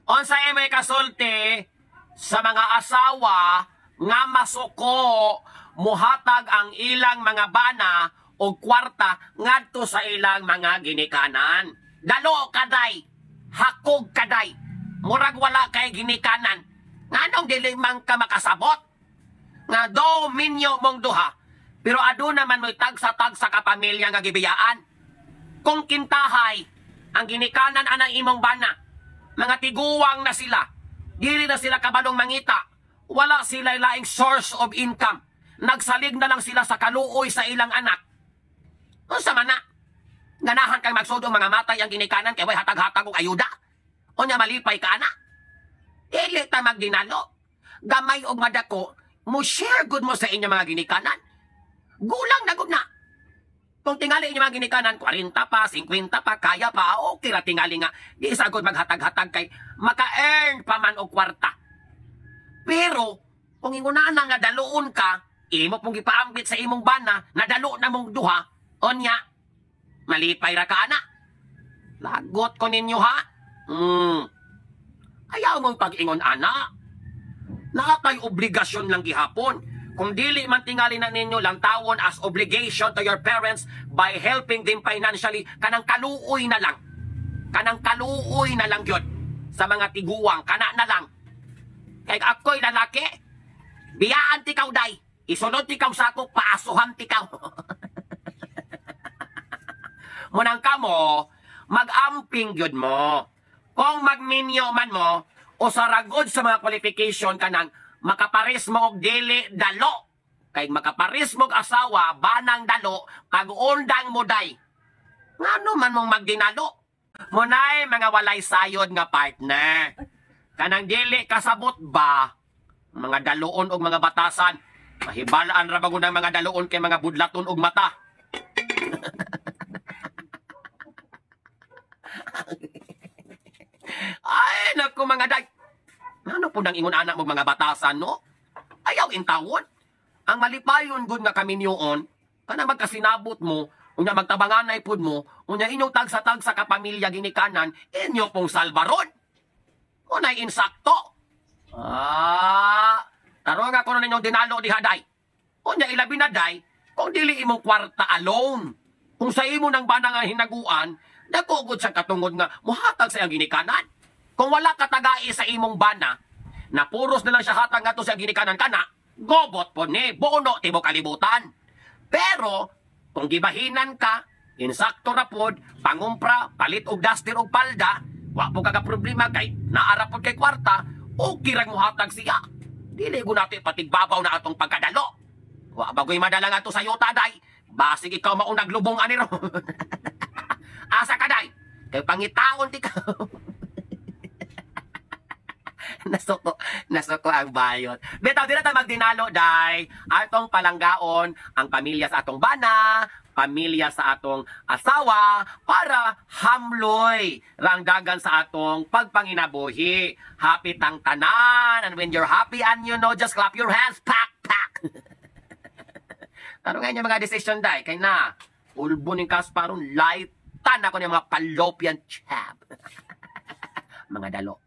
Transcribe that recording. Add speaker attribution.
Speaker 1: Unsay may kasulti sa mga asawa nga masuko muhatag ang ilang mga bana o kwarta ngadto sa ilang mga ginikanan. Dalo kaday, hakog kaday, murag wala kay ginikanan. Nganong dili man ka makasabot? Nga do minyo mong duha, pero ado naman mo'y tagsa-tagsa ka pamilya nga gibiyaan. Kung kintahay, ang ginikanan anang imong bana, mga tiguwang na sila, dili na sila kabalong mangita, wala sila laing source of income, nagsalig na lang sila sa kaluoy sa ilang anak. Unsa man na? Ganahan kang magsudong mga matay ang ginikanan kay way hatag-hatag og ayuda. O nya malipay ka na? Dili ta magdinalo. Gamay og madako, mo share good mo sa inyo mga ginikanan. Gulang na gud na. Kung tingali inyo mga ginikanan, 40 pa, 50 pa, kaya pa, okay ra tingali nga. Di sagod maghatag-hatag kay maka-earn pa man og kwarta. Pero, kung ingunaan nga daluon ka, imo pong gipaambit sa imong bana, nadalo na mong duha, onya, malipay ra ka na. Lagot ko ninyo ha? Ayaw mong pag-ingon ana. Nakatay obligasyon lang gihapon. Kung dili man tingali na ninyo lang tawon as obligation to your parents by helping them financially, kanang kaluoy na lang. Kanang kaluoy na lang yun. Sa mga tiguwang, kana na lang. Kaya ako'y lalaki, biyaan tikaw day, isunod tikaw sa ako, paasuhan tikaw. Munang kamo, mag-amping yun mo. Kung magminyo man mo, o saragod sa mga qualification kanang makaparis mo og dili dalo. Kay makaparis mo og asawa, banang dalo, pag-undang mo day. Ngano man mong magdinalo? Munay mga walay sayod nga partner. Kanang dili kasabot ba? Mga daloon og mga batasan. Mahibalaan ra bagud ang mga daloon kay mga budlaton og mata. Ay, naku mga day. Ano po nang ingon anak mo mga batasan, no? Ayaw intawon. Ang malipayon gud nga kami niyoon, kana magkasinabot mo, unya magtabanganay pud mo, unya inyong tagsa-tag sa kapamilya ginikanan, inyo pong salbaron. Unay insakto. Tarong ako na ninyong dinalo di haday. Unya ilabi na day, kung dili imong kwarta alone. Kung sa imo nang banang nga hinaguan, nagugod sa katungod nga muhatag sa iyang ginikanan. Kung wala katagai sa imong bana, na puros na lang siya hatag nga to sa ginikanan kana, gobot po ni, bono tibo kalibutan. Pero, kung gibahinan ka, insakto na pod, pangumpra, palit og duster og palda, wa po kaga problema kay naarapod kay kwarta, o kirang muhatag siya. Dili ko natin patigbabaw na atong pagkadalo. Wa bagoy madala nga to sa yuta, day. Basig ikaw maunag lubong ani ron. Asa ka, day? Kay pangitaon ti ka. Nasuko ang bayot. Bitaw, di na tayo magdinalo, day. Atong palanggaon ang pamilya sa atong bana, pamilya sa atong asawa, para hamloy rangdagan sa atong pagpanginabuhi. Happy tang tanan. And when you're happy and you know, just clap your hands. Pak, pak. Tarong nga mga decision, day. Kay na, ulbo ng kasparon, lightan ako ng mga fallopian chab. Mga dalo.